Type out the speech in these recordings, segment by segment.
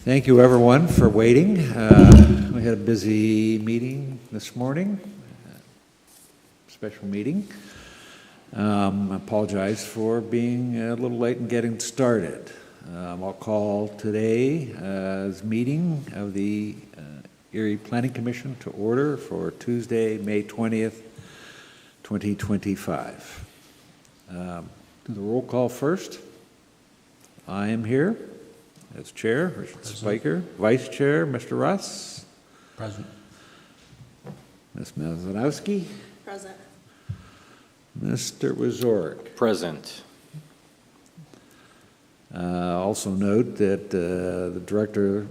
Thank you, everyone, for waiting. We had a busy meeting this morning, special meeting. I apologize for being a little late in getting started. I'll call today's meeting of the Erie Planning Commission to order for Tuesday, May 20th, 2025. Do the roll call first. I am here as chair, Richard Spiker. Vice chair, Mr. Russ. Present. Ms. Mazanowski. Present. Mr. Wazorek. Present. Also note that the director,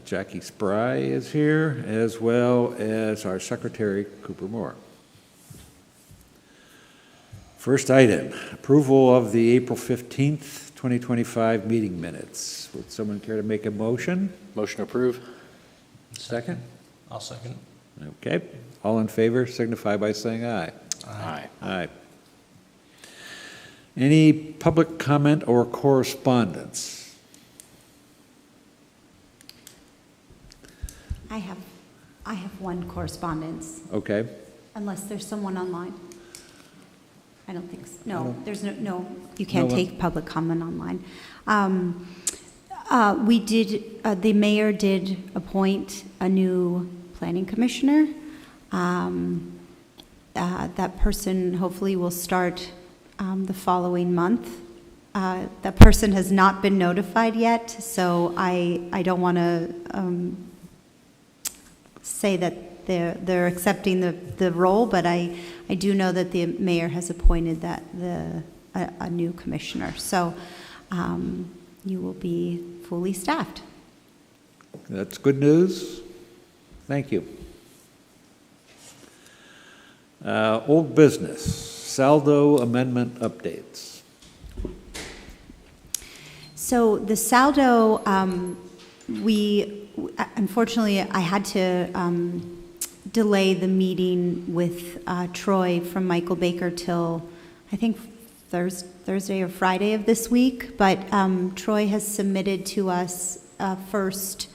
Jackie Spry, is here, as well as our secretary, Cooper Moore. First item, approval of the April 15th, 2025 meeting minutes. Would someone care to make a motion? Motion to approve. Second? I'll second. Okay. All in favor signify by saying aye. Aye. Aye. Any public comment or correspondence? I have one correspondence, Okay. unless there's someone online. I don't think so. No, there's no, you No can't one? take public comment online. The mayor did appoint a new planning commissioner. That person hopefully will start the following month. That person has not been notified yet, so I don't want to say that they're accepting the role, but I do know that the mayor has appointed a new commissioner. So you will be fully staffed. That's good news. Thank you. Old business, saldo amendment updates. So the saldo, unfortunately, I had to delay the meeting with Troy from Michael Baker till, I think, Thursday or Friday of this week. But Troy has submitted to us a first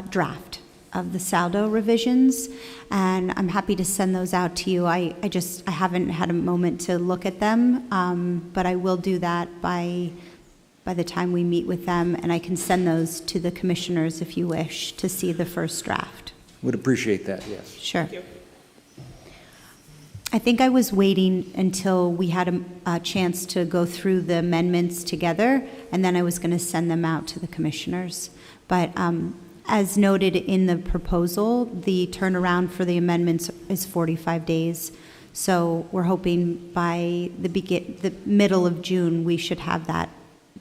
draft of the saldo revisions, and I'm happy to send those out to you. I haven't had a moment to look at them, but I will do that by the time we meet with them, and I can send those to the commissioners if you wish to see the first draft. Would appreciate that, yes. Sure. I think I was waiting until we had a chance to go through the amendments together, and then I was going to send them out to the commissioners. But as noted in the proposal, the turnaround for the amendments is 45 days. So we're hoping by the middle of June, we should have that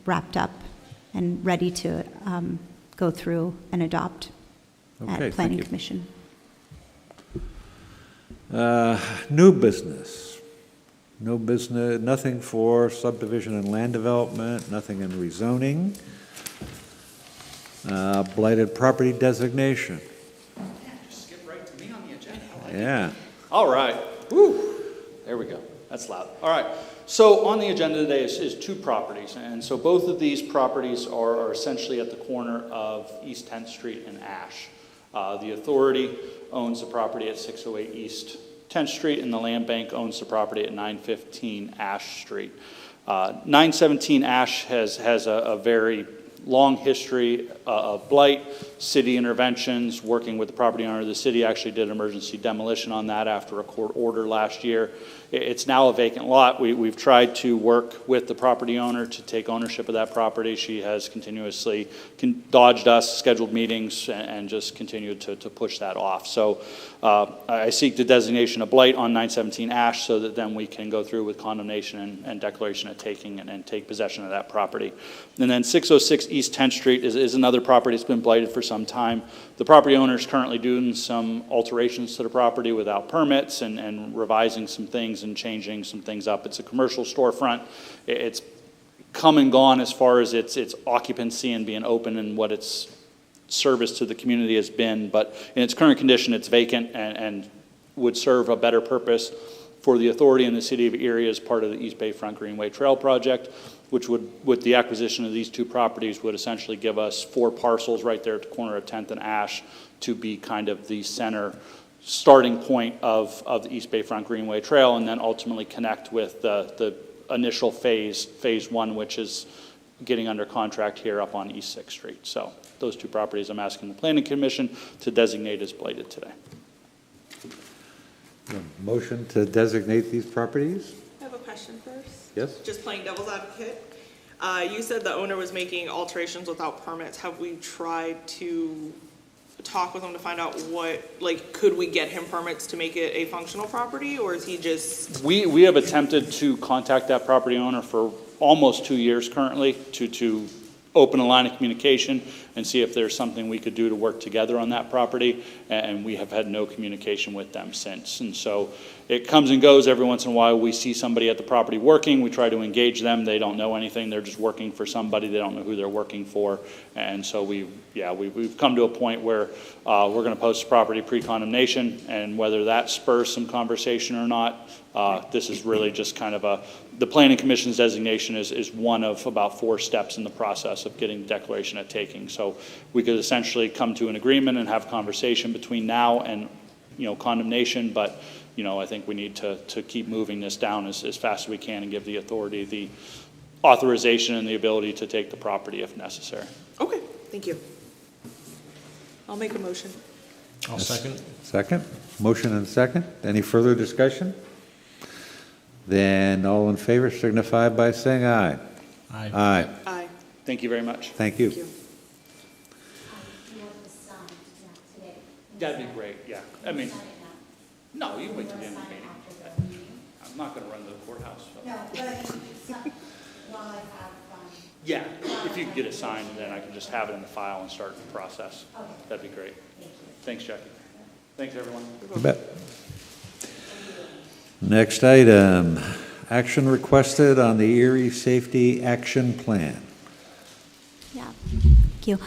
wrapped up and ready to go through and adopt at Planning Commission. New business. No business, nothing for subdivision and land development, nothing in rezoning. Blighted property designation. Just skip right to me on the agenda. Yeah. All right. Woo. There we go. That's loud. All right. So on the agenda today is two properties. And so both of these properties are essentially at the corner of East 10th Street and Ash. The authority owns the property at 608 East 10th Street, and the land bank owns the property at 915 Ash Street. 917 Ash has a very long history of blight, city interventions, working with the property owner. The city actually did emergency demolition on that after a court order last year. It's now a vacant lot. We've tried to work with the property owner to take ownership of that property. She has continuously dodged us, scheduled meetings, and just continued to push that off. So I seek the designation of blight on 917 Ash so that then we can go through with condemnation and declaration of taking and take possession of that property. And then 606 East 10th Street is another property that's been blighted for some time. The property owner is currently doing some alterations to the property without permits and revising some things and changing some things up. It's a commercial storefront. It's come and gone as far as its occupancy and being open and what its service to the community has been. But in its current condition, it's vacant and would serve a better purpose for the authority in the city of Erie as part of the East Bayfront Greenway Trail project, which would, with the acquisition of these two properties, would essentially give us 4 parcels right there at the corner of 10th and Ash to be kind of the center starting point of the East Bayfront Greenway Trail, and then ultimately connect with the initial phase 1, which is getting under contract here up on East 6th Street. So those two properties I'm asking the Planning Commission to designate as blighted today. A motion to designate these properties? I have a question first. Yes? Just playing devil's advocate. You said the owner was making alterations without permits. Have we tried to talk with him to find out could we get him permits to make it a functional property, or is he just? We have attempted to contact that property owner for almost 2 years currently to open a line of communication and see if there's something we could do to work together on that property, and we have had no communication with them since. And so it comes and goes. Every once in a while we see somebody at the property working, we try to engage them, they don't know anything, they're just working for somebody, they don't know who they're working for. And so we've come to a point where we're going to post the property pre-condemnation, and whether that spurs some conversation or not, this is really just kind of the Planning Commission's designation is one of about 4 steps in the process of getting the declaration at taking. So we could essentially come to an agreement and have conversation between now and, condemnation, but, I think we need to keep moving this down as fast as we can and give the authority the authorization and the ability to take the property if necessary. Okay, thank you. I'll make a motion. I'll second. Second? Motion and second. Any further discussion? Then all in favor signify by saying aye. Aye. Aye. Aye. Thank you very much. Thank you. Thank you. That'd be great, yeah. I mean, no, you can wait till the end of the meeting. I'm not going to run to the courthouse. So. No, but I mean, while I have, Yeah, if you could get it signed, and then I can just have it in the file and start the process. Okay. That'd be great. Thanks, Jackie. Thanks, everyone. You bet. Next item, action requested on the Erie Safety Action Plan. Yeah, thank you.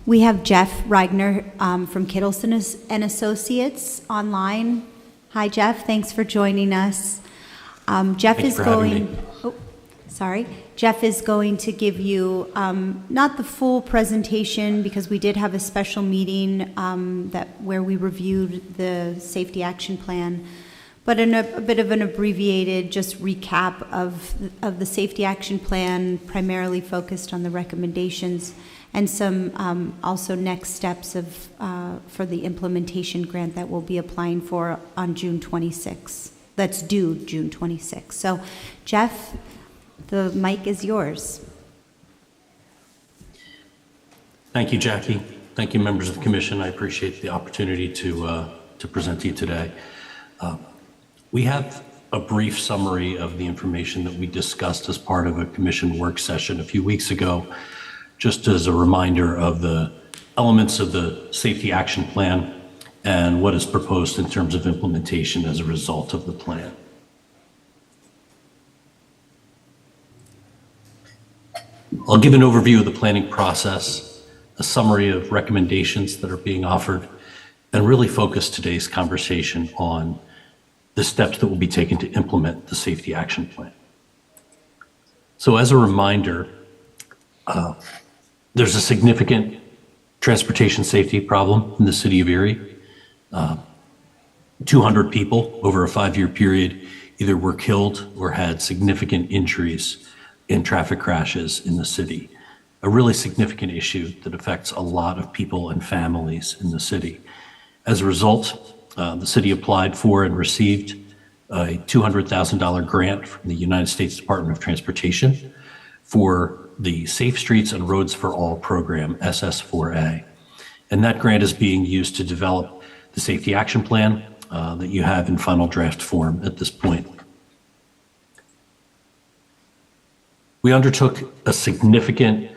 We have Jeff Reigner from Kittleson and Associates online. Hi, Jeff. Thanks for joining us. Jeff is going. Jeff is going to give you not the full presentation, because we did have a special meeting where we reviewed the safety action plan, but in a bit of an abbreviated just recap of the safety action plan, primarily focused on the recommendations and some also next steps for the implementation grant that we'll be applying for on June 26th. That's due June 26th. So, Jeff, the mic is yours. Thank you, Jackie. Thank you, members of the commission. I appreciate the opportunity to present to you today. We have a brief summary of the information that we discussed as part of a commission work session a few weeks ago, just as a reminder of the elements of the safety action plan and what is proposed in terms of implementation as a result of the plan. I'll give an overview of the planning process, a summary of recommendations that are being offered, and really focus today's conversation on the steps that will be taken to implement the safety action plan. So as a reminder, there's a significant transportation safety problem in the city of Erie. 200 people over a 5-year period either were killed or had significant injuries in traffic crashes in the city. A really significant issue that affects a lot of people and families in the city. As a result, the city applied for and received a $200,000 grant from the United States Department of Transportation for the Safe Streets and Roads for All program, SS4A. And that grant is being used to develop the safety action plan that you have in final draft form at this point. We undertook a significant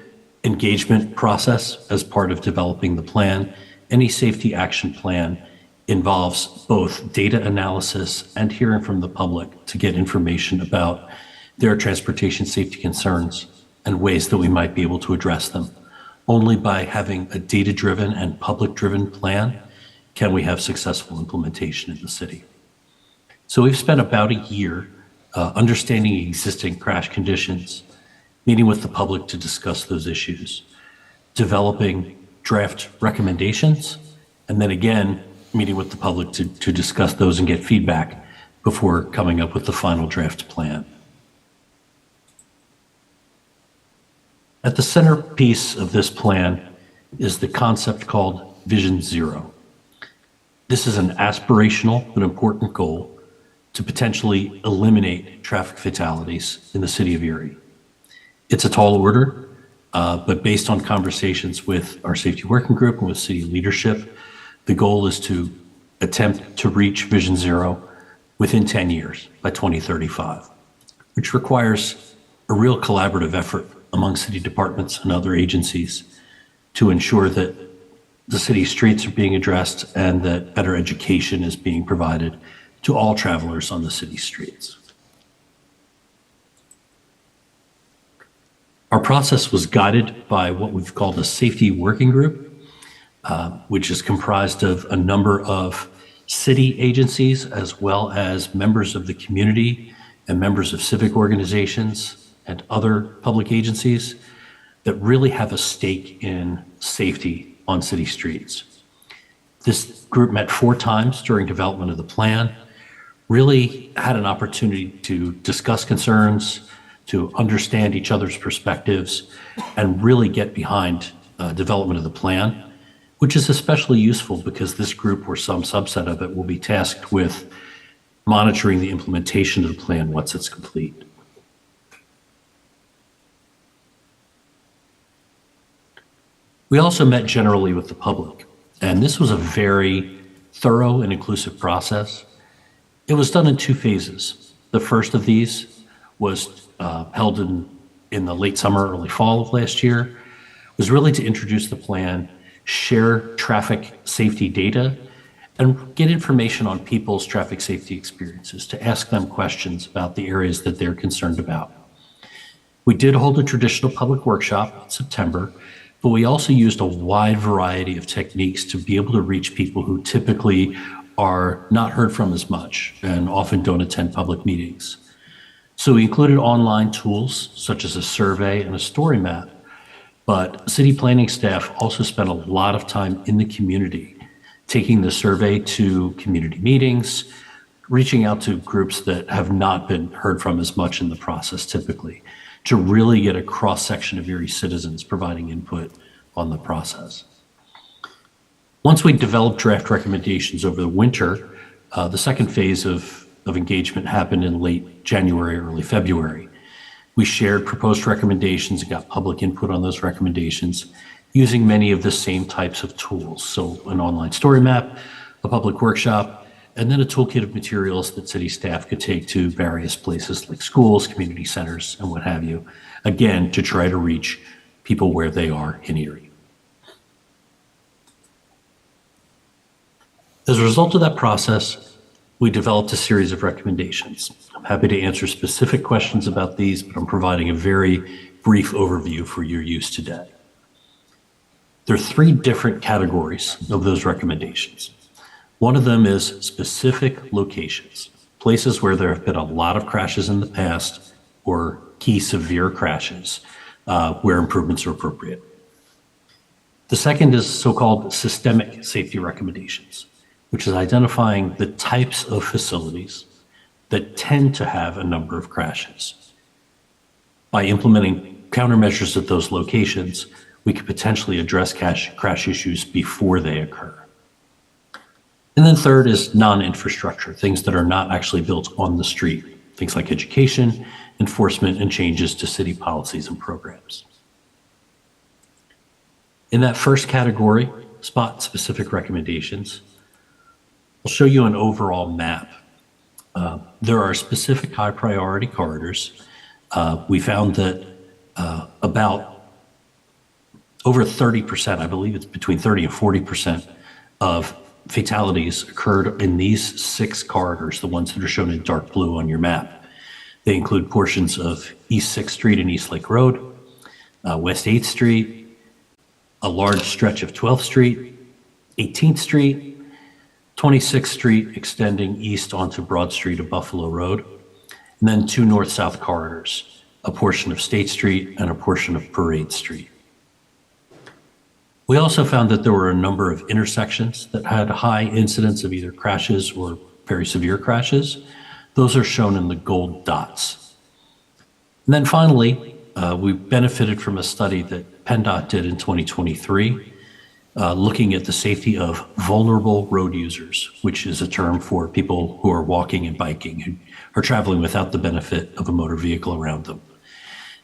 engagement process as part of developing the plan. Any safety action plan involves both data analysis and hearing from the public to get information about their transportation safety concerns and ways that we might be able to address them. Only by having a data-driven and public-driven plan can we have successful implementation in the city. So we've spent about a year understanding existing crash conditions, meeting with the public to discuss those issues, developing draft recommendations, and then again, meeting with the public to discuss those and get feedback before coming up with the final draft plan. At the centerpiece of this plan is the concept called Vision Zero. This is an aspirational but important goal to potentially eliminate traffic fatalities in the city of Erie. It's a tall order, but based on conversations with our safety working group and with city leadership, the goal is to attempt to reach Vision Zero within 10 years by 2035, which requires a real collaborative effort among city departments and other agencies to ensure that the city streets are being addressed and that better education is being provided to all travelers on the city streets. Our process was guided by what we've called a safety working group, which is comprised of a number of city agencies as well as members of the community and members of civic organizations and other public agencies that really have a stake in safety on city streets. This group met 4 times during development of the plan, really had an opportunity to discuss concerns, to understand each other's perspectives, and really get behind development of the plan, which is especially useful because this group or some subset of it will be tasked with monitoring the implementation of the plan once it's complete. We also met generally with the public, and this was a very thorough and inclusive process. It was done in 2 phases. The first of these was held in the late summer, early fall of last year, was really to introduce the plan, share traffic safety data, and get information on people's traffic safety experiences, to ask them questions about the areas that they're concerned about. We did hold a traditional public workshop in September, but we also used a wide variety of techniques to be able to reach people who typically are not heard from as much and often don't attend public meetings. So we included online tools such as a survey and a story map, but city planning staff also spent a lot of time in the community, taking the survey to community meetings, reaching out to groups that have not been heard from as much in the process typically, to really get a cross-section of Erie citizens providing input on the process. Once we developed draft recommendations over the winter, the second phase of engagement happened in late January, early February. We shared proposed recommendations and got public input on those recommendations using many of the same types of tools. So an online story map, a public workshop, and then a toolkit of materials that city staff could take to various places like schools, community centers, and what have you, again, to try to reach people where they are in Erie. As a result of that process, we developed a series of recommendations. I'm happy to answer specific questions about these, but I'm providing a very brief overview for your use today. There are 3 different categories of those recommendations. One of them is specific locations, places where there have been a lot of crashes in the past or key severe crashes where improvements are appropriate. The second is so-called systemic safety recommendations, which is identifying the types of facilities that tend to have a number of crashes. By implementing countermeasures at those locations, we could potentially address crash issues before they occur. And then third is non-infrastructure, things that are not actually built on the street, things like education, enforcement, and changes to city policies and programs. In that first category, spot-specific recommendations, I'll show you an overall map. There are specific high-priority corridors. We found that about over 30%, I believe it's between 30 and 40% of fatalities occurred in these 6 corridors, the ones that are shown in dark blue on your map. They include portions of East 6th Street and East Lake Road, West 8th Street, a large stretch of 12th Street, 18th Street, 26th Street extending east onto Broad Street of Buffalo Road, and then 2 north-south corridors, a portion of State Street and a portion of Parade Street. We also found that there were a number of intersections that had high incidence of either crashes or very severe crashes. Those are shown in the gold dots. And then finally, we benefited from a study that PennDOT did in 2023, looking at the safety of vulnerable road users, which is a term for people who are walking and biking, who are traveling without the benefit of a motor vehicle around them.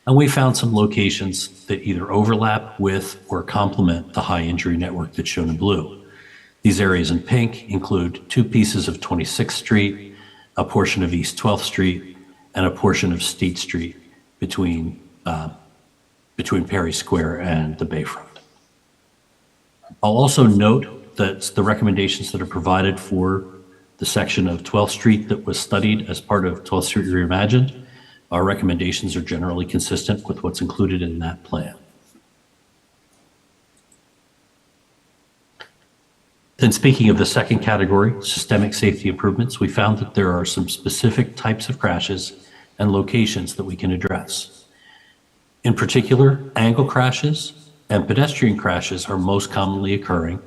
And we found some locations that either overlap with or complement the high injury network that's shown in blue. These areas in pink include 2 pieces of 26th Street, a portion of East 12th Street, and a portion of State Street between Perry Square and the Bayfront. I'll also note that the recommendations that are provided for the section of 12th Street that was studied as part of 12th Street Reimagined, our recommendations are generally consistent with what's included in that plan. Then speaking of the second category, systemic safety improvements, we found that there are some specific types of crashes and locations that we can address. In particular, angle crashes and pedestrian crashes are most commonly occurring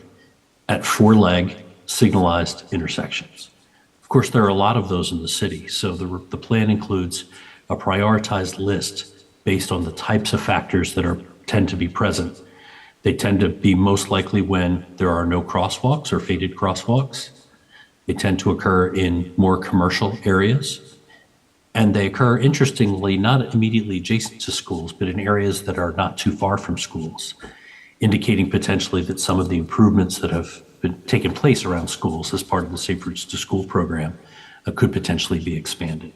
at 4-leg signalized intersections. Of course, there are a lot of those in the city, so the plan includes a prioritized list based on the types of factors that tend to be present. They tend to be most likely when there are no crosswalks or faded crosswalks. They tend to occur in more commercial areas. And they occur, interestingly, not immediately adjacent to schools, but in areas that are not too far from schools, indicating potentially that some of the improvements that have been taken place around schools as part of the Safe Routes to School program could potentially be expanded.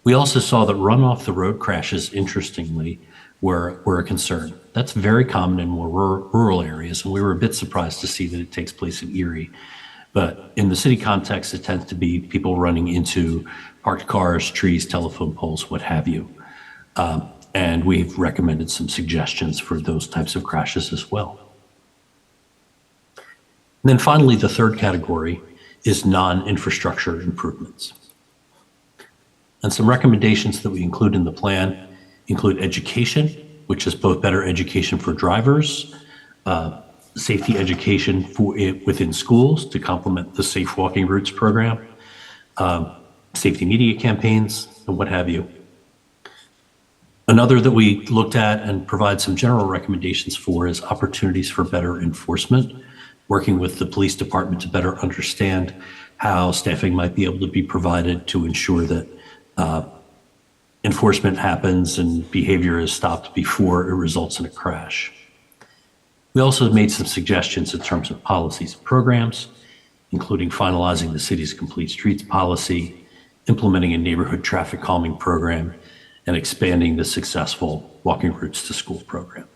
We also saw that run off the road crashes, interestingly, were a concern. That's very common in more rural areas, and we were a bit surprised to see that it takes place in Erie. But in the city context, it tends to be people running into parked cars, trees, telephone poles, what have you. And we've recommended some suggestions for those types of crashes as well. And then finally, the third category is non-infrastructure improvements. And some recommendations that we include in the plan include education, which is both better education for drivers, safety education within schools to complement the Safe Walking Routes program, safety media campaigns, and what have you. Another that we looked at and provide some general recommendations for is opportunities for better enforcement, working with the police department to better understand how staffing might be able to be provided to ensure that enforcement happens and behavior is stopped before it results in a crash. We also made some suggestions in terms of policies and programs, including finalizing the city's complete streets policy, implementing a neighborhood traffic calming program, and expanding the successful Walking Routes to School program.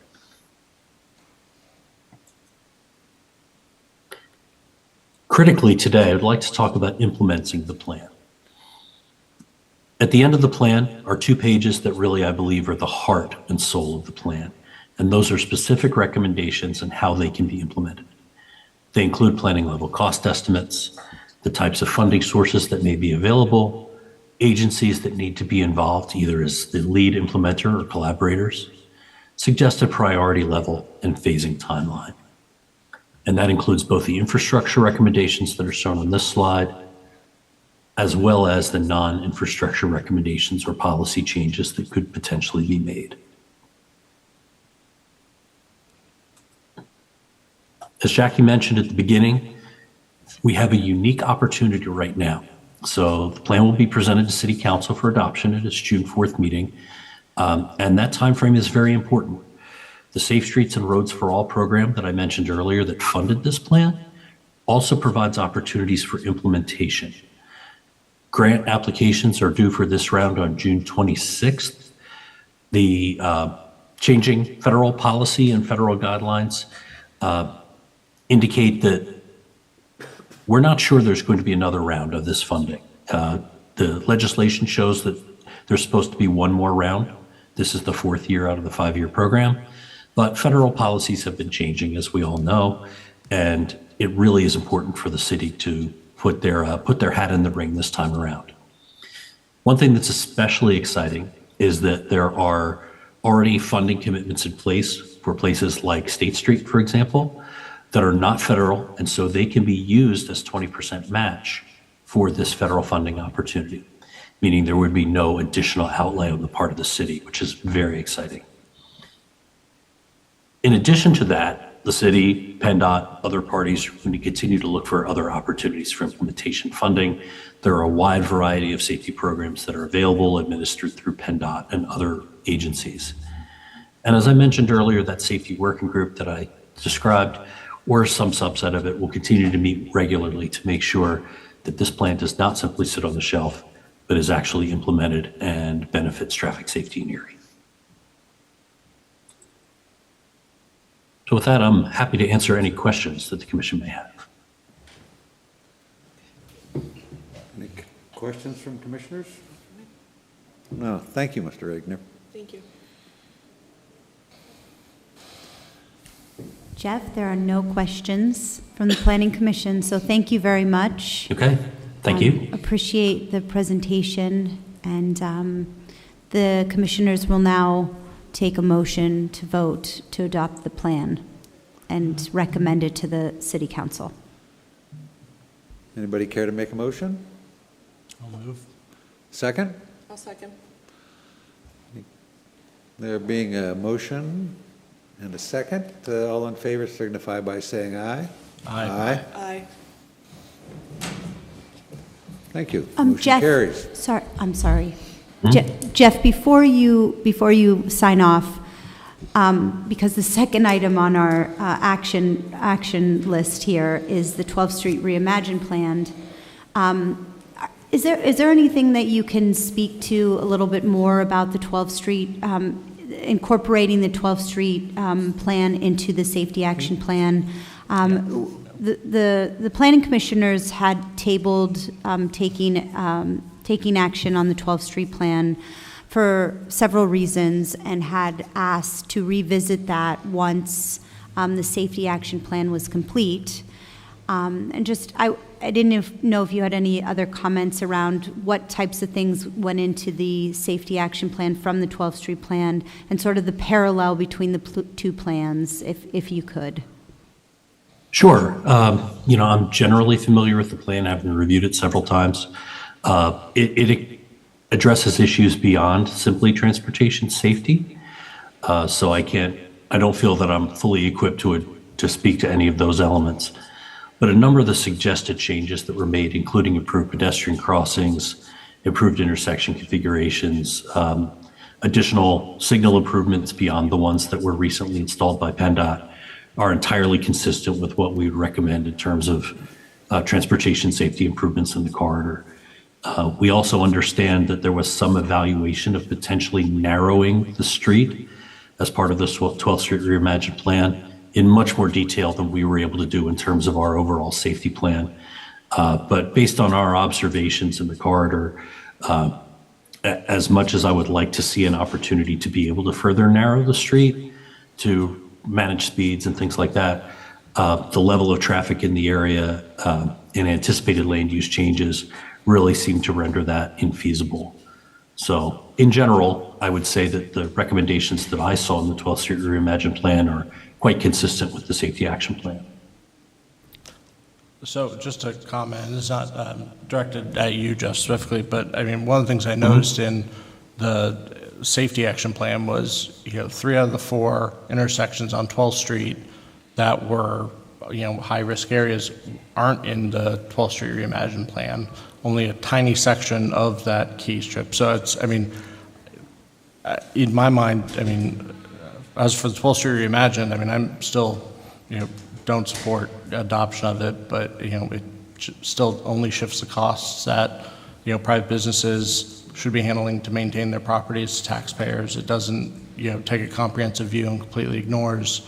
Critically today, I'd like to talk about implementing the plan. At the end of the plan are 2 pages that really, I believe, are the heart and soul of the plan. And those are specific recommendations and how they can be implemented. They include planning level cost estimates, the types of funding sources that may be available, agencies that need to be involved, either as the lead implementer or collaborators, suggested priority level, and phasing timeline. And that includes both the infrastructure recommendations that are shown on this slide, as well as the non-infrastructure recommendations or policy changes that could potentially be made. As Jackie mentioned at the beginning, we have a unique opportunity right now. So the plan will be presented to City Council for adoption at its June 4th meeting, and that timeframe is very important. The Safe Streets and Roads for All program that I mentioned earlier that funded this plan also provides opportunities for implementation. Grant applications are due for this round on June 26th. The changing federal policy and federal guidelines indicate that we're not sure there's going to be another round of this funding. The legislation shows that there's supposed to be one more round. This is the 4th year out of the 5-year program, but federal policies have been changing, as we all know, and it really is important for the city to put their hat in the ring this time around. One thing that's especially exciting is that there are already funding commitments in place for places like State Street, for example, that are not federal, and so they can be used as 20% match for this federal funding opportunity, meaning there would be no additional outlay on the part of the city, which is very exciting. In addition to that, the city, PennDOT, other parties are going to continue to look for other opportunities for implementation funding. There are a wide variety of safety programs that are available, administered through PennDOT and other agencies. And as I mentioned earlier, that safety working group that I described, or some subset of it, will continue to meet regularly to make sure that this plan does not simply sit on the shelf, but is actually implemented and benefits traffic safety in Erie. So with that, I'm happy to answer any questions that the commission may have. Any questions from commissioners? No, thank you, Mr. Regner. Thank you. Jeff, there are no questions from the Planning Commission, so thank you very much. Okay, thank you. Appreciate the presentation, and the commissioners will now take a motion to vote to adopt the plan and recommend it to the City Council. Anybody care to make a motion? I'll move. Second? I'll second. There being a motion and a second, all in favor signify by saying aye. Aye. Aye. Thank you. Motion Jeff, carries. sorry, I'm sorry. Jeff, before you sign off, because the second item on our action list here is the 12th Street Reimagined Plan. Is there anything that you can speak to a little bit more about the 12th Street, incorporating the 12th Street plan into the Safety Action Plan? The planning commissioners had tabled taking action on the 12th Street plan for several reasons and had asked to revisit that once the Safety Action Plan was complete. And just, I didn't know if you had any other comments around what types of things went into the Safety Action Plan from the 12th Street plan and sort of the parallel between the two plans, if you could. Sure. I'm generally familiar with the plan, having reviewed it several times. It addresses issues beyond simply transportation safety. So I don't feel that I'm fully equipped to speak to any of those elements. But a number of the suggested changes that were made, including improved pedestrian crossings, improved intersection configurations, additional signal improvements beyond the ones that were recently installed by PennDOT, are entirely consistent with what we would recommend in terms of transportation safety improvements in the corridor. We also understand that there was some evaluation of potentially narrowing the street as part of the 12th Street Reimagined Plan in much more detail than we were able to do in terms of our overall safety plan. But based on our observations in the corridor, as much as I would like to see an opportunity to be able to further narrow the street to manage speeds and things like that, the level of traffic in the area and anticipated land use changes really seem to render that infeasible. So in general, I would say that the recommendations that I saw in the 12th Street Reimagined Plan are quite consistent with the Safety Action Plan. So just a comment, and it's not directed at you, Jeff, specifically, but I mean, one of the things I noticed in the Safety Action Plan was, 3 out of the 4 intersections on 12th Street that were, high-risk areas aren't in the 12th Street Reimagined Plan, only a tiny section of that key strip. So it's, in my mind, as for the 12th Street Reimagined, I'm still, don't support adoption of it, but, it still only shifts the costs that, private businesses should be handling to maintain their properties to taxpayers. It doesn't, take a comprehensive view and completely ignores,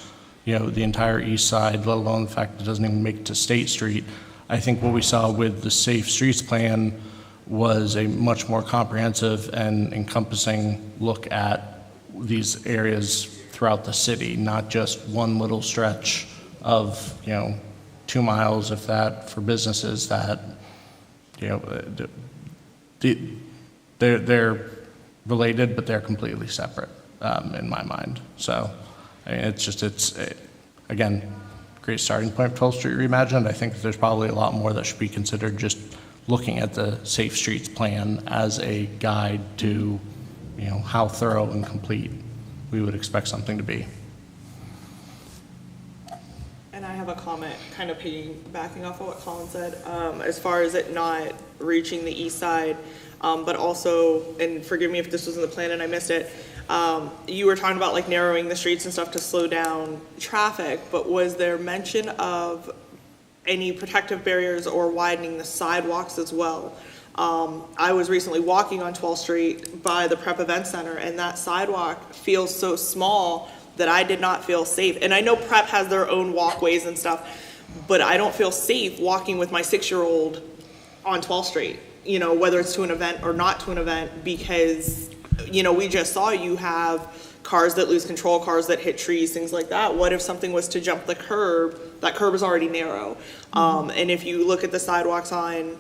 the entire east side, let alone the fact that it doesn't even make it to State Street. I think what we saw with the Safe Streets Plan was a much more comprehensive and encompassing look at these areas throughout the city, not just one little stretch of, 2 miles, if that, for businesses that, you know, they're related, but they're completely separate, in my mind. So, I mean, it's again, great starting point for 12th Street Reimagined. I think there's probably a lot more that should be considered, just looking at the Safe Streets plan as a guide to, you know, how thorough and complete we would expect something to be. And I have a comment kind of backing off of what Colin said, as far as it not reaching the east side, but also, and forgive me if this was in the plan and I missed it, you were talking about like narrowing the streets and stuff to slow down traffic, but was there mention of any protective barriers or widening the sidewalks as well? I was recently walking on 12th Street by the Prep Event Center, and that sidewalk feels so small that I did not feel safe. And I know Prep has their own walkways and stuff, but I don't feel safe walking with my 6-year-old on 12th Street, you know, whether it's to an event or not to an event, because, you know, we just saw you have cars that lose control, cars that hit trees, things like that. What if something was to jump the curb? That curb is already narrow. And if you look at the sidewalks on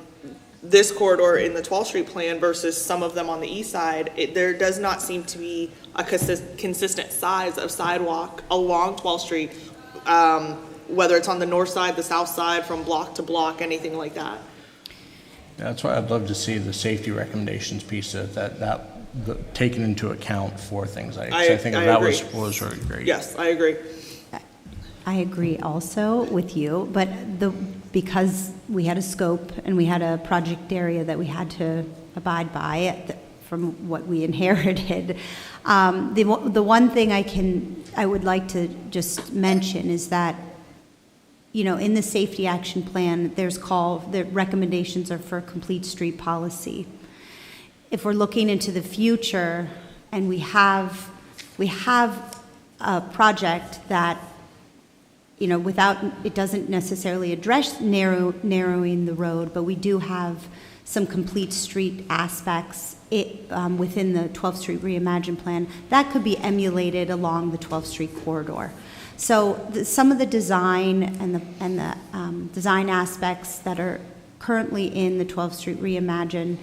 this corridor in the 12th Street plan versus some of them on the east side, there does not seem to be a consistent size of sidewalk along 12th Street, whether it's on the north side, the south side, from block to block, anything like that. Yeah, that's why I'd love to see the safety recommendations piece of that taken into account for things like, I think agree. that was really great. Yes, I agree. I agree also with you, but because we had a scope and we had a project area that we had to abide by from what we inherited, the one thing I would like to just mention is that, you know, in the safety action plan, the recommendations are for complete street policy. If we're looking into the future and we have a project that, you know, it doesn't necessarily address narrowing the road, but we do have some complete street aspects within the 12th Street Reimagined plan that could be emulated along the 12th Street corridor. So some of the design and the design aspects that are currently in the 12th Street Reimagined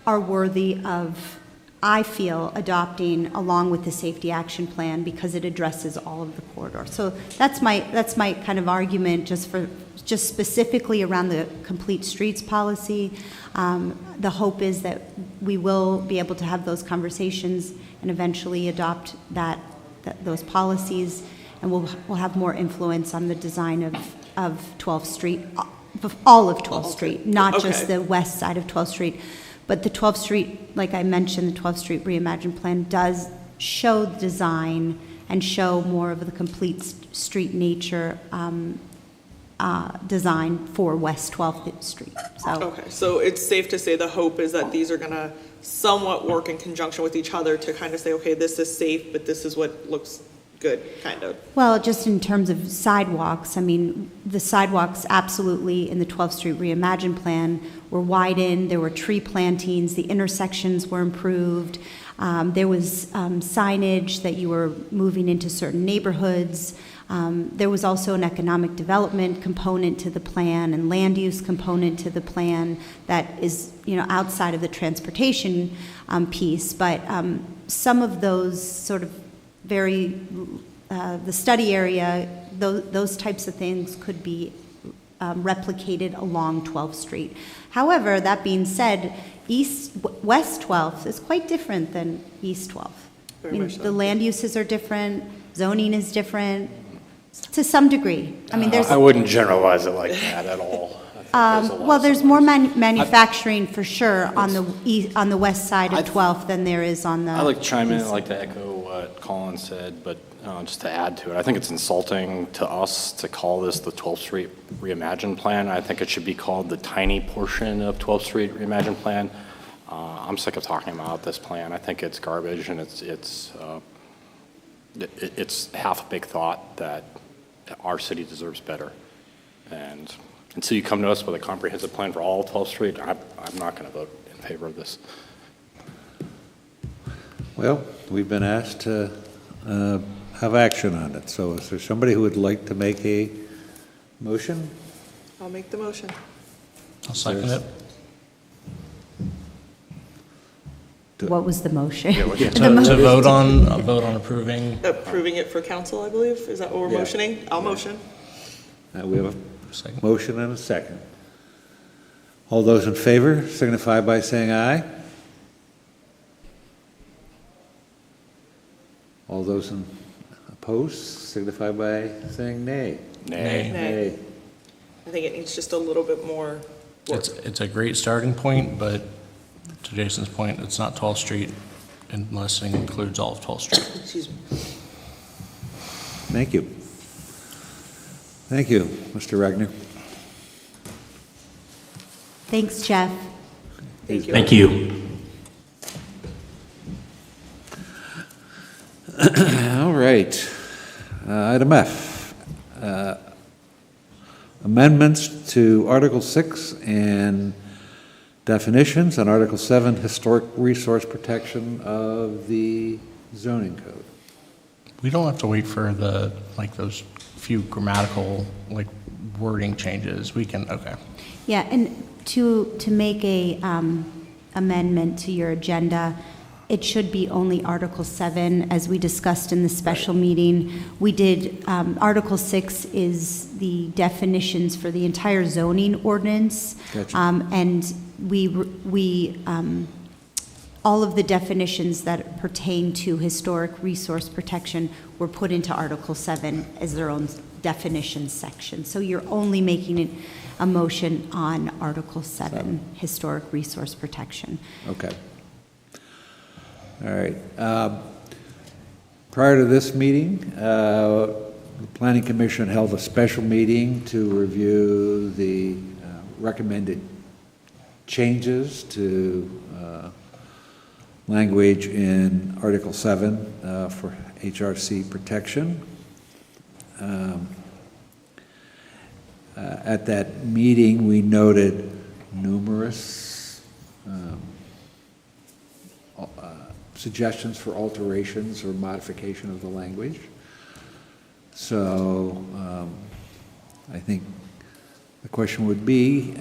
are worthy of, I feel, adopting along with the safety action plan because it addresses all of the corridor. So that's my kind of argument just specifically around the complete streets policy. The hope is that we will be able to have those conversations and eventually adopt those policies, and we'll have more influence on the design of 12th Street, all of 12th Street, not just the west side of 12th Street. But the 12th Street, like I mentioned, the 12th Street Reimagined plan does show design and show more of the complete street nature design for West 12th Street. Okay, so it's safe to say the hope is that these are gonna somewhat work in conjunction with each other to kind of say, okay, this is safe, but this is what looks good, kind of. Well, just in terms of sidewalks, I mean, the sidewalks absolutely in the 12th Street Reimagined plan were widened, there were tree plantings, the intersections were improved, there was signage that you were moving into certain neighborhoods. There was also an economic development component to the plan and land use component to the plan that is, you know, outside of the transportation piece. But some of those sort of the study area, those types of things could be replicated along 12th Street. However, that being said, West 12th is quite different than East 12th. Very much so. The land uses are different, zoning is different, to some degree. I mean, I wouldn't generalize it like that at all. I think well, there's more similarities. manufacturing for sure on the west side of 12th than there is on the. I'd like to chime in, east. I'd like to echo what Colin said, but just to add to it, I think it's insulting to us to call this the 12th Street Reimagined Plan. I think it should be called the tiny portion of 12th Street Reimagined Plan. I'm sick of talking about this plan. I think it's garbage, and it's half-baked thought that our city deserves better. And until you come to us with a comprehensive plan for all of 12th Street, I'm not going to vote in favor of this. Well, we've been asked to have action on it, so is there somebody who would like to make a motion? I'll make the motion. I'll second it. What was the motion? To vote on approving. Approving it for council, I believe. Is that what we're Yeah. motioning? I'll motion. We have a Second. motion and a second. All those in favor signify by saying aye. All those opposed signify by saying nay. Nay. Nay. I think it needs just a little bit more work. It's a great starting point, but to Jason's point, it's not 12th Street unless it includes all of 12th Street. Excuse me. Thank you. Thank you, Mr. Regner. Thanks, Jeff. Thank you. Thank you. All right. Item F. Amendments to Article 6 and definitions, and Article 7, historic resource protection of the zoning code. We don't have to wait for those few grammatical, wording changes. We can, okay. Yeah, and to make a amendment to your agenda, it should be only Article 7, as we discussed in the special meeting. We did, Article 6 is the definitions for the entire zoning ordinance. Gotcha. And we all of the definitions that pertain to historic resource protection were put into Article 7 as their own definition section. So you're only making a motion on Article 7, historic resource protection. Okay. All right. Prior to this meeting, the Planning Commission held a special meeting to review the recommended changes to language in Article 7 for HRC protection. At that meeting, we noted numerous suggestions for alterations or modification of the language. So I think the question would be,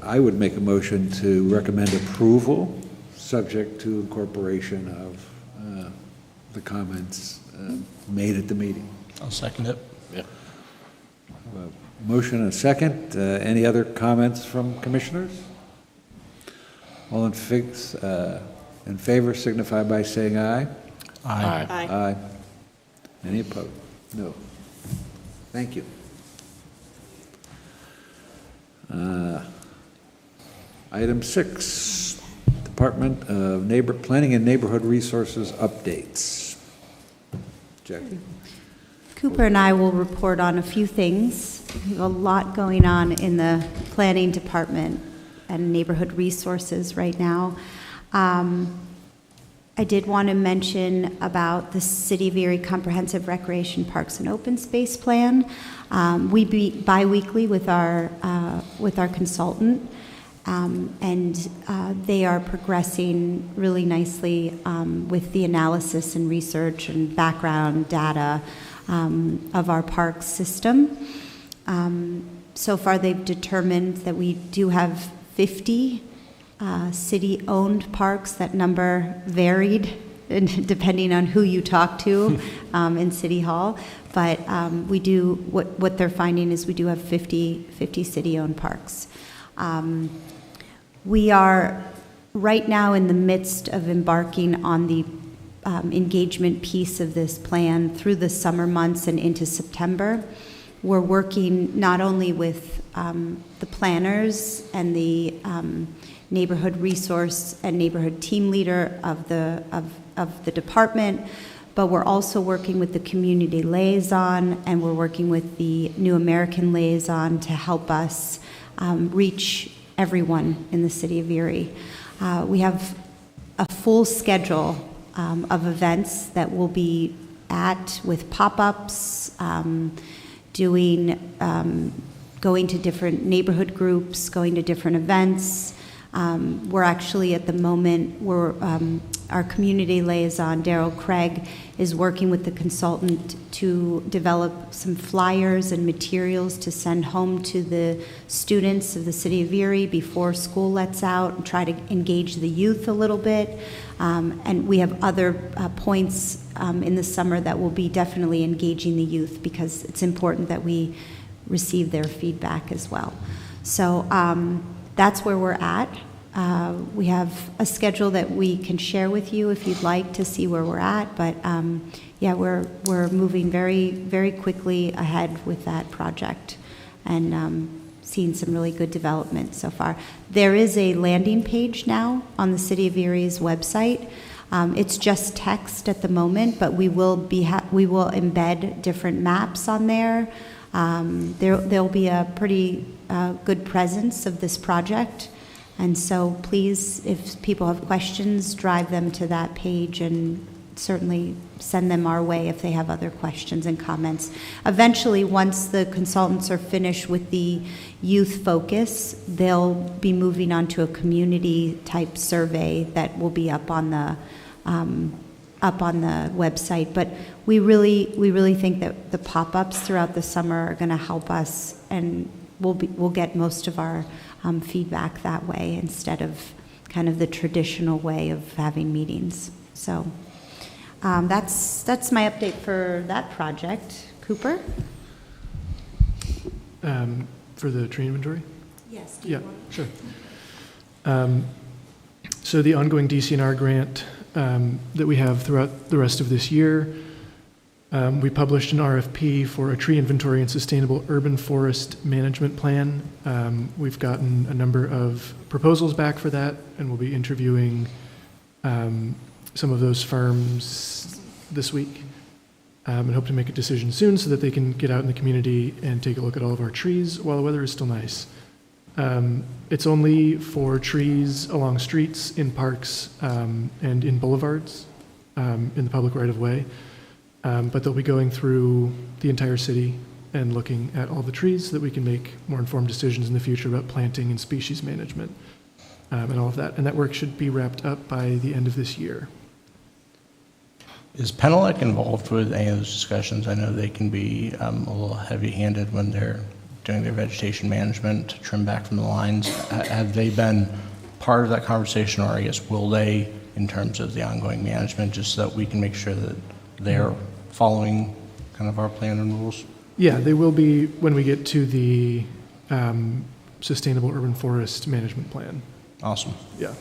I would make a motion to recommend approval, subject to incorporation of the comments made at the meeting. I'll second it. Yeah. Motion and a second. Any other comments from commissioners? All in favor signify by saying aye. Aye. Aye. Aye. Any opposed? No. Thank you. Item 6, Department of Planning and Neighborhood Resources updates. Jackie? Cooper and I will report on a few things. We have a lot going on in the planning department and neighborhood resources right now. I did want to mention about the City of Erie Comprehensive Recreation Parks and Open Space Plan. We meet bi-weekly with our consultant, and they are progressing really nicely with the analysis and research and background data of our park system. So far, they've determined that we do have 50 city-owned parks. That number varied depending on who you talk to in City Hall. But we do, what they're finding is we do have 50 city-owned parks. We are right now in the midst of embarking on the engagement piece of this plan through the summer months and into September. We're working not only with the planners and the neighborhood resource and neighborhood team leader of the department, but we're also working with the community liaison, and we're working with the New American liaison to help us reach everyone in the city of Erie. We have a full schedule of events that we'll be at, with pop-ups, going to different neighborhood groups, going to different events. We're actually at the moment, we're our community liaison, Daryl Craig, is working with the consultant to develop some flyers and materials to send home to the students of the city of Erie before school lets out, and try to engage the youth a little bit. And we have other points in the summer that will be definitely engaging the youth, because it's important that we receive their feedback as well. So that's where we're at. We have a schedule that we can share with you if you'd like to see where we're at, but yeah, we're moving very, very quickly ahead with that project, and seeing some really good development so far. There is a landing page now on the City of Erie's website. It's just text at the moment, but we will embed different maps on there. There'll be a pretty good presence of this project. And so please, if people have questions, drive them to that page, and certainly send them our way if they have other questions and comments. Eventually, once the consultants are finished with the youth focus, they'll be moving on to a community type survey that will be up on the website. But we really think that the pop-ups throughout the summer are going to help us, and we'll get most of our feedback that way, instead of kind of the traditional way of having meetings. So that's my update for that project. Cooper? For the tree inventory? Yes. Yeah, sure. So the ongoing DCNR grant that we have throughout the rest of this year, we published an RFP for a tree inventory and sustainable urban forest management plan. We've gotten a number of proposals back for that, and we'll be interviewing some of those firms this week, and hope to make a decision soon so that they can get out in the community and take a look at all of our trees while the weather is still nice. It's only for trees along streets, in parks, and in boulevards, in the public right-of-way. But they'll be going through the entire city and looking at all the trees so that we can make more informed decisions in the future about planting and species management, and all of that. And that work should be wrapped up by the end of this year. Is Penelec involved with any of those discussions? I know they can be a little heavy-handed when they're doing their vegetation management to trim back from the lines. Have they been part of that conversation, or I guess will they, in terms of the ongoing management, just so that we can make sure that they're following kind of our plan and rules? Yeah, they will be when we get to the Sustainable Urban Forest Management Plan. Awesome. Yeah.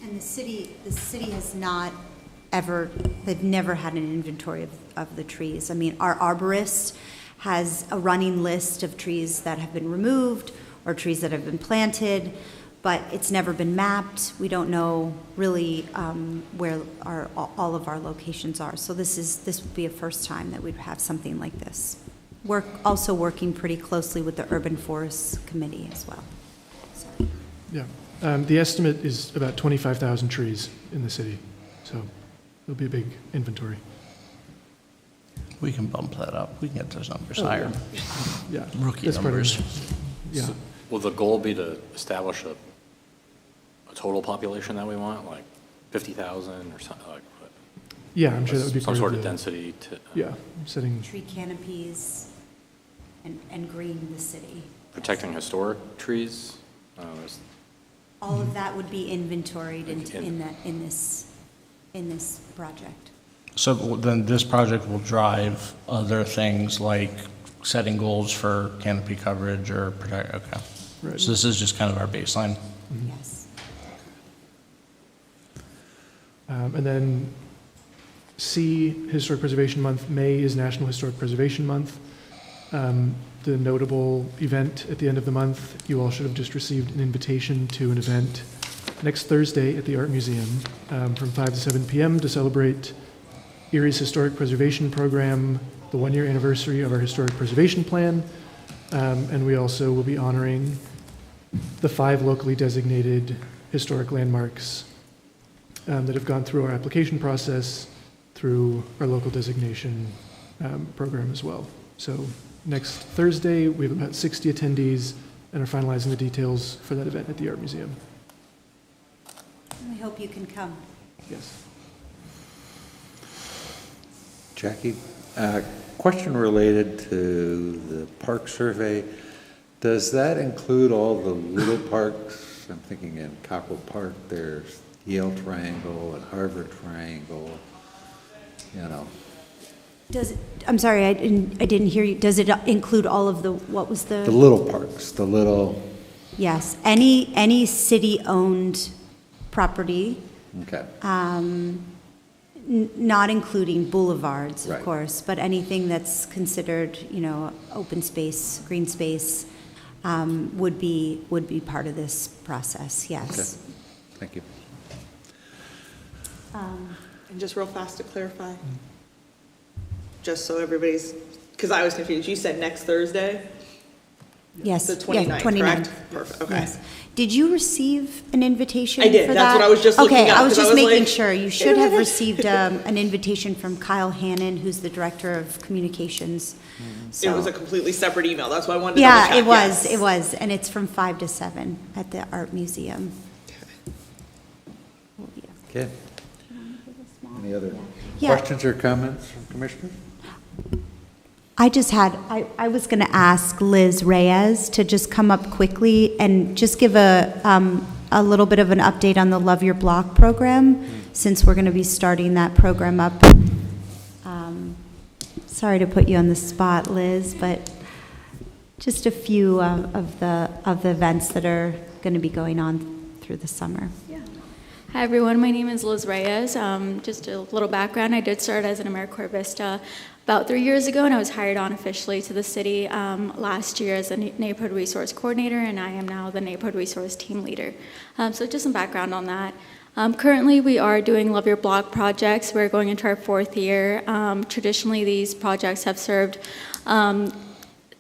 And the city has not ever, they've never had an inventory of the trees. I mean, our arborist has a running list of trees that have been removed or trees that have been planted, but it's never been mapped. We don't know really where all of our locations are. So this would be a first time that we'd have something like this. Also working pretty closely with the Urban Forests Committee as well. So. Yeah. The estimate is about 25,000 trees in the city, so it'll be a big inventory. We can bump that up. We can get those numbers higher. Yeah. Rookie that's part of numbers. it. Yeah. So will the goal be to establish a total population that we want, like 50,000 or something like what? Yeah, I'm sure that would be Some part sort of of the, density to. Yeah, setting. Tree canopies and green the city. Protecting historic trees. All of that would be inventoried Okay. in this project. So then this project will drive other things like setting goals for canopy coverage or protect, okay. Right. So this is just kind of our baseline. Yes. And then C, Historic Preservation Month. May is National Historic Preservation Month. The notable event at the end of the month, you all should have just received an invitation to an event next Thursday at the Art Museum from 5 to 7 p.m. to celebrate Erie's Historic Preservation Program, the one-year anniversary of our Historic Preservation Plan, and we also will be honoring the 5 locally designated historic landmarks that have gone through our application process, through our local designation program as well. So next Thursday, we have about 60 attendees and are finalizing the details for that event at the Art Museum. I hope you can come. Yes. Jackie, question related to the park survey. Does that include all the little parks? I'm thinking in Cockrell Park, there's Yale Triangle and Harvard Triangle, you know. Does it, I'm sorry, I didn't hear you. Does it include all of the, what was The little parks, the little, Yes, any city-owned property, okay, not including boulevards, of Right. course, but anything that's considered, open space, green space, would be part of this process, yes. thank you. And just real fast to clarify, just so everybody's, because I was confused, you said next Thursday? Yes. The yeah, 29th, 29th. correct? Perfect, okay. Yes. Did you receive an invitation I did. for That's that? what I was just looking Okay, up, I was 'cause I just was making like- sure. You should have received an invitation from Kyle Hannon, who's the Director of Communications. It was So- a completely separate email, that's why I wanted to double check. Yeah, yes. it was, and it's from 5 to 7 at the Art Museum. Okay. Any other Yeah. questions or comments from commissioners? I just had, I was going to ask Liz Reyes to just come up quickly and just give a little bit of an update on the Love Your Block program, since we're going to be starting that program up. Sorry to put you on the spot, Liz, but just a few of the events that are going to be going on through the summer. Hi everyone, my name is Liz Reyes. Just a little background, I did start as an AmeriCorps Vista about 3 years ago, and I was hired on officially to the city last year as a neighborhood resource coordinator, and I am now the neighborhood resource team leader. So just some background on that. Currently, we are doing Love Your Block projects. We're going into our 4th year. Traditionally, these projects have served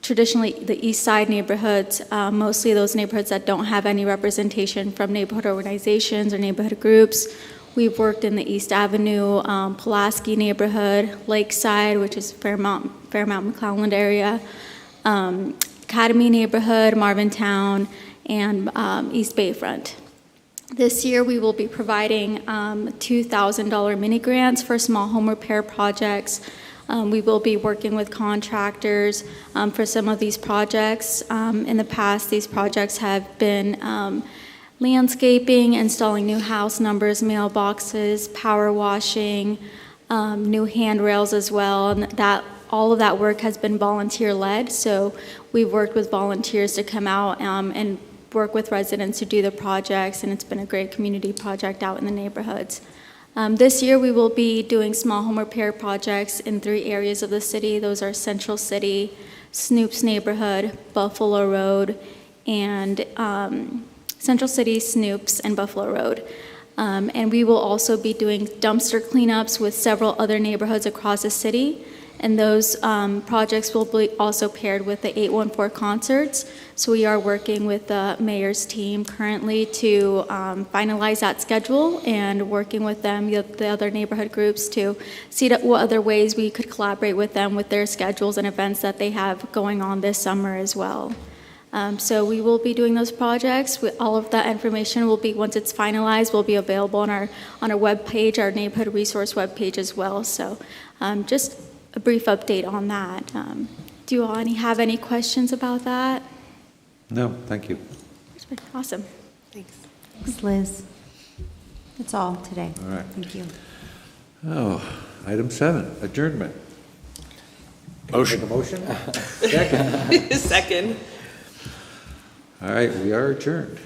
traditionally the east side neighborhoods, mostly those neighborhoods that don't have any representation from neighborhood organizations or neighborhood groups. We've worked in the East Avenue, Pulaski neighborhood, Lakeside, which is Fairmount McClelland area, Academy neighborhood, Marvintown, and East Bayfront. This year, we will be providing $2,000 mini grants for small home repair projects. We will be working with contractors for some of these projects. In the past, these projects have been landscaping, installing new house numbers, mailboxes, power washing, new handrails as well, and all of that work has been volunteer-led. So we've worked with volunteers to come out and work with residents to do the projects, and it's been a great community project out in the neighborhoods. This year, we will be doing small home repair projects in 3 areas of the city. Those are Central City, Snoops neighborhood, Buffalo Road, and Central City, Snoops, and Buffalo Road. And we will also be doing dumpster cleanups with several other neighborhoods across the city. And those projects will be also paired with the 814 concerts. So we are working with the mayor's team currently to finalize that schedule and working with them, the other neighborhood groups, to see what other ways we could collaborate with them with their schedules and events that they have going on this summer as well. So we will be doing those projects. All of that information will be, once it's finalized, will be available on our webpage, our neighborhood resource webpage as well. So just a brief update on that. Do you all have any questions about that? No, thank you. Awesome. Thanks. Thanks, Liz. That's all today. All right. Thank you. Oh, item 7, adjournment. Motion. Make a motion? Second. Second. All right, we are adjourned.